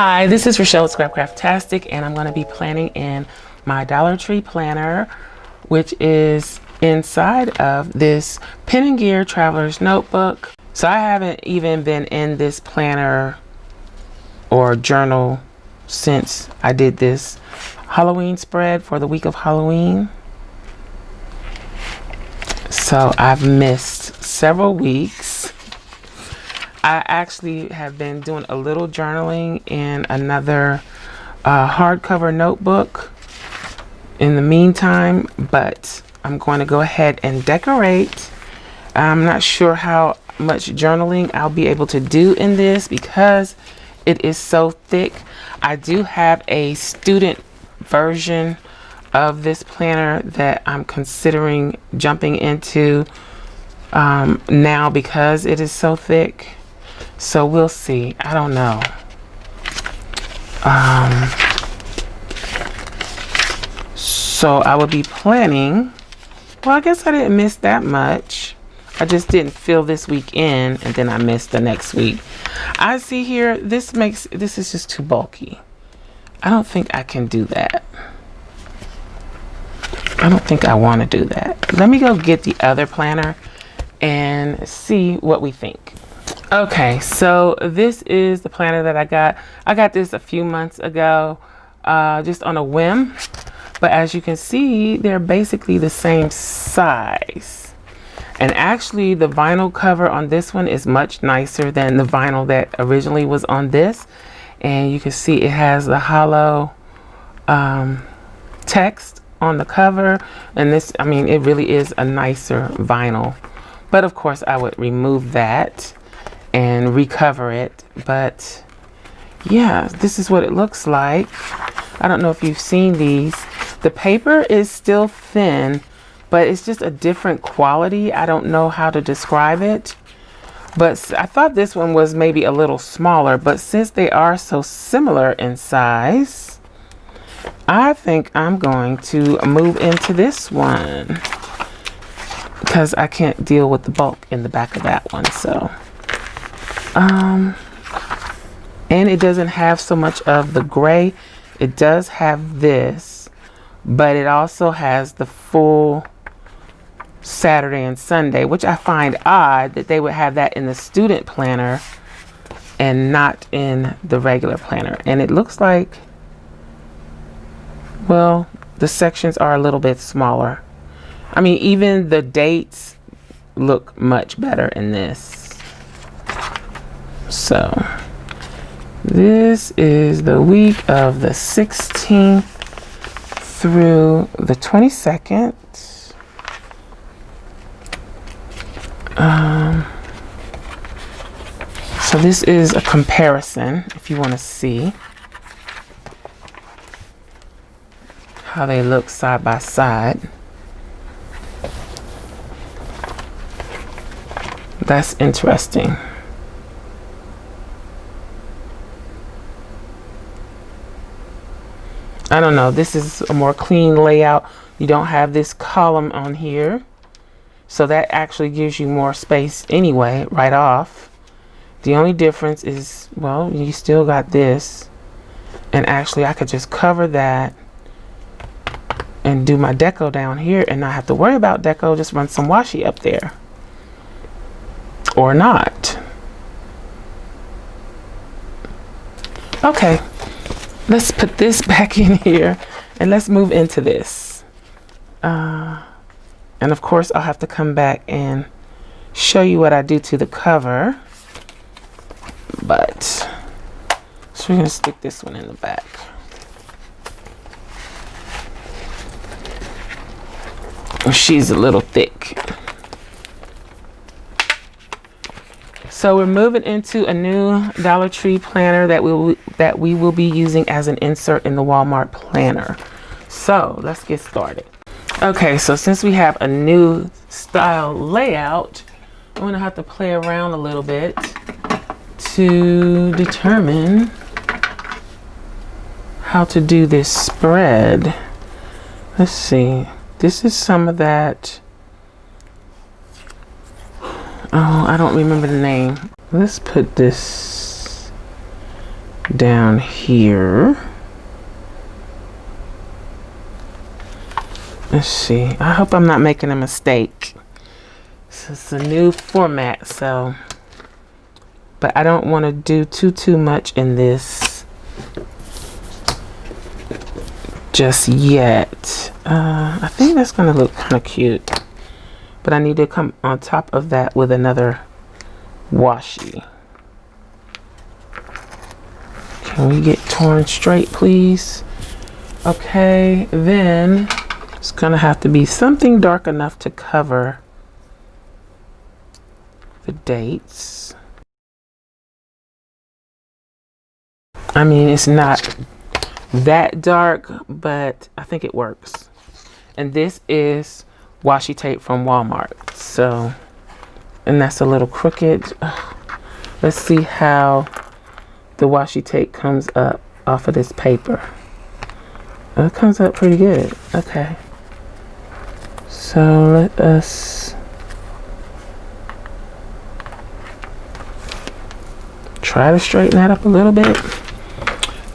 Hi, this is Rachelle with Scrapcraftastic, and I'm going to be planning in my Dollar Tree planner, which is inside of this Pen and Gear Traveler's Notebook. So I haven't even been in this planner or journal since I did this Halloween spread for the week of Halloween. So I've missed several weeks. I actually have been doing a little journaling in another hardcover notebook in the meantime, but I'm going to go ahead and decorate. I'm not sure how much journaling I'll be able to do in this because it is so thick. I do have a student version of this planner that I'm considering jumping into now because it is so thick. So we'll see. I don't know. So I will be planning. Well, I guess I didn't miss that much. I just didn't fill this week in, and then I missed the next week. I see here, this is just too bulky. I don't think I can do that. I don't think I want to do that. Let me go get the other planner and see what we think. Okay, so this is the planner that I got. I got this a few months ago, just on a whim. But as you can see, they're basically the same size. And actually, the vinyl cover on this one is much nicer than the vinyl that originally was on this. And you can see it has the hollow text on the cover. And this, I mean, it really is a nicer vinyl. But of course, I would remove that and recover it. But yeah, this is what it looks like. I don't know if you've seen these. The paper is still thin, but it's just a different quality. I don't know how to describe it, but I thought this one was maybe a little smaller, but since they are so similar in size, I think I'm going to move into this one because I can't deal with the bulk in the back of that one. So and it doesn't have so much of the gray. It does have this, but it also has the full Saturday and Sunday, which I find odd that they would have that in the student planner and not in the regular planner. And it looks like, well, the sections are a little bit smaller. I mean, even the dates look much better in this. So this is the week of the 16th through the 22nd. So this is a comparison if you want to see how they look side by side. That's interesting. I don't know, this is a more clean layout. You don't have this column on here. So that actually gives you more space anyway, right off. The only difference is, well, you still got this. And actually I could just cover that and do my deco down here and not have to worry about deco, just run some washi up there. Or not. Okay. Let's put this back in here and let's move into this. And of course, I'll have to come back and show you what I do to the cover. But, so we're going to stick this one in the back. She's a little thick. So we're moving into a new Dollar Tree planner that we will be using as an insert in the Walmart planner. So let's get started. Okay, so since we have a new style layout, I'm gonna have to play around a little bit to determine how to do this spread. Let's see. This is some of that. Oh, I don't remember the name. Let's put this down here. Let's see. I hope I'm not making a mistake. So it's a new format, so, but I don't want to do too much in this just yet. I think that's gonna look kind of cute, but I need to come on top of that with another washi. Can we get torn straight, please? Okay, then it's gonna have to be something dark enough to cover the dates. I mean, it's not that dark, but I think it works. And this is washi tape from Walmart. So, and that's a little crooked. Let's see how the washi tape comes up off of this paper. It comes up pretty good. Okay. So let us try to straighten that up a little bit.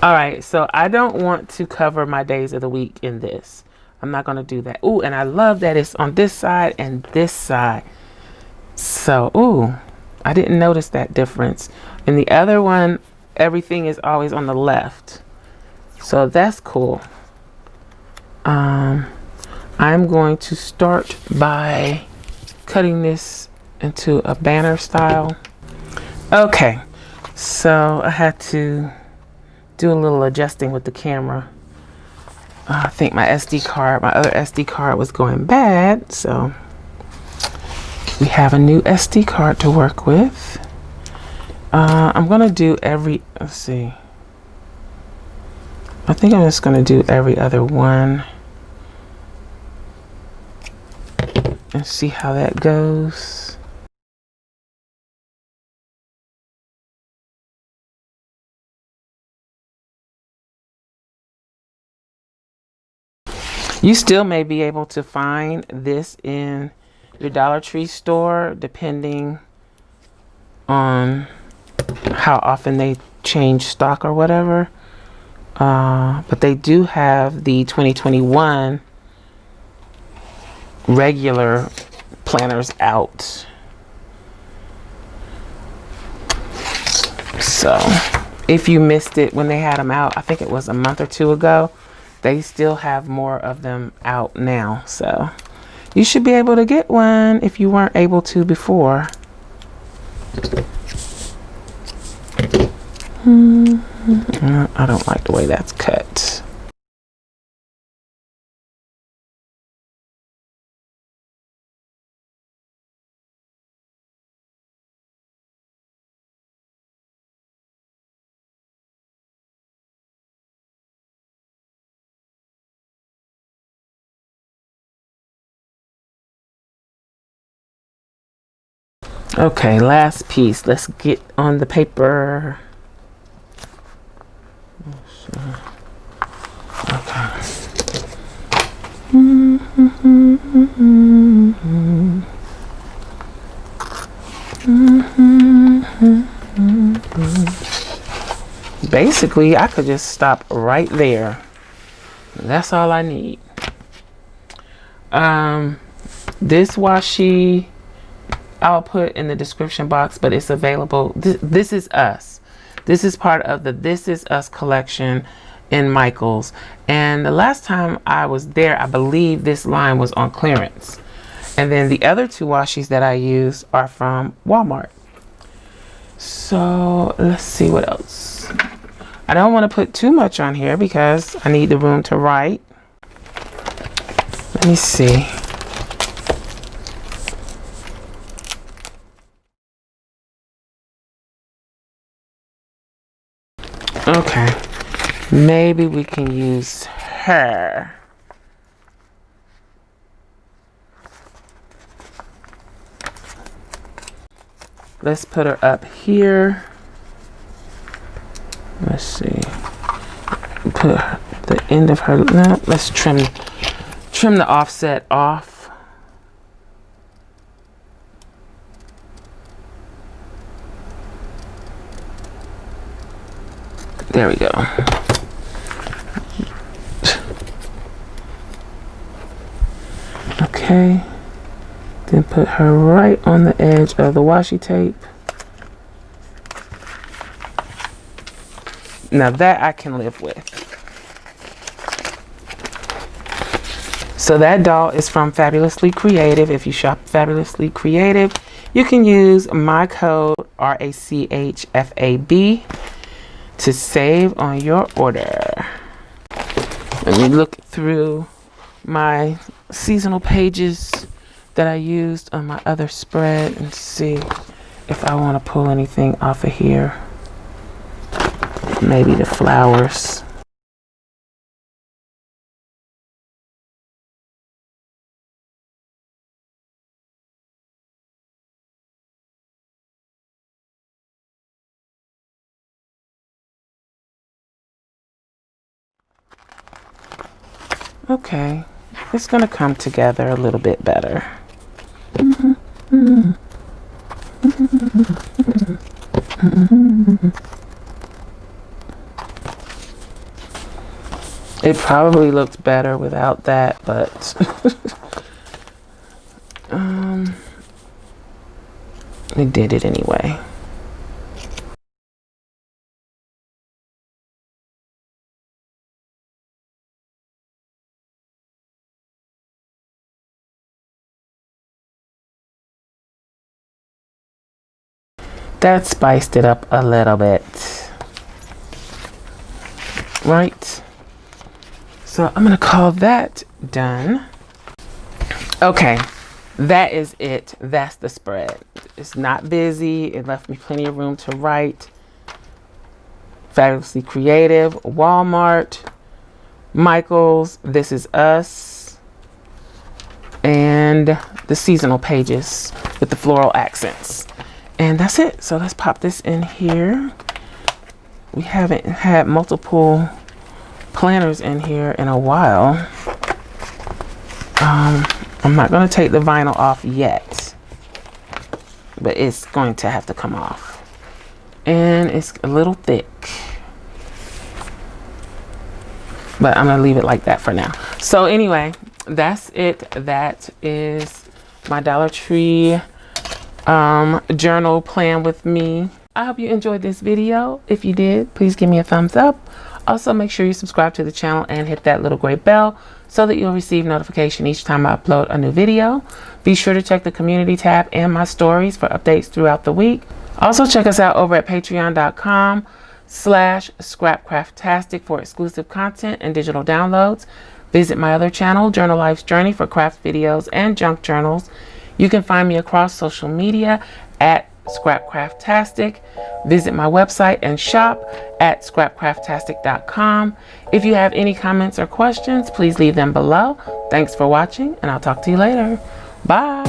All right, so I don't want to cover my days of the week in this. I'm not going to do that. Ooh, and I love that it's on this side and this side. So, ooh, I didn't notice that difference. In the other one, everything is always on the left. So that's cool. I'm going to start by cutting this into a banner style. Okay, so I had to do a little adjusting with the camera. I think my other SD card was going bad, so we have a new SD card to work with. I'm gonna do let's see. I think I'm just gonna do every other one and see how that goes. You still may be able to find this in your Dollar Tree store, depending on how often they change stock or whatever. But they do have the 2021 regular planners out. So if you missed it when they had them out, I think it was a month or two ago, they still have more of them out now. So you should be able to get one if you weren't able to before. I don't like the way that's cut. Okay, last piece. Let's get on the paper. Okay. Basically, I could just stop right there. That's all I need. This washi I'll put in the description box, but it's available. This is us. This is part of the This Is Us collection in Michael's. And the last time I was there, I believe this line was on clearance. And then the other two washis that I use are from Walmart. So let's see what else. I don't want to put too much on here because I need the room to write. Let me see. Okay, maybe we can use her. Let's put her up here. Let's see. Put the end of her. No, let's trim the offset off. There we go. Okay. Then put her right on the edge of the washi tape. Now that I can live with. So that doll is from Fabulously Creative. If you shop Fabulously Creative, you can use my code RACHFAB to save on your order. Let me look through my seasonal pages that I used on my other spread and see if I want to pull anything off of here. Maybe the flowers. Okay, it's gonna come together a little bit better. It probably looked better without that, but it did it anyway. That spiced it up a little bit. Right? So I'm gonna call that done. Okay, that is it. That's the spread. It's not busy. It left me plenty of room to write. Fabulously Creative, Walmart, Michael's, This Is Us, and the seasonal pages with the floral accents. And that's it. So let's pop this in here. We haven't had multiple planners in here in a while. I'm not going to take the vinyl off yet, but it's going to have to come off. And it's a little thick, but I'm going to leave it like that for now. So anyway, that's it. That is my Dollar Tree journal plan with me. I hope you enjoyed this video. If you did, please give me a thumbs up. Also, make sure you subscribe to the channel and hit that little gray bell so that you'll receive notification each time I upload a new video. Be sure to check the community tab and my stories for updates throughout the week. Also, check us out over at patreon.com/Scrapcraftastic for exclusive content and digital downloads. Visit my other channel, Journal Life's Journey, for craft videos and junk journals. You can find me across social media at Scrapcraftastic. Visit my website and shop at Scrapcraftastic.com. If you have any comments or questions, please leave them below. Thanks for watching, and I'll talk to you later. Bye.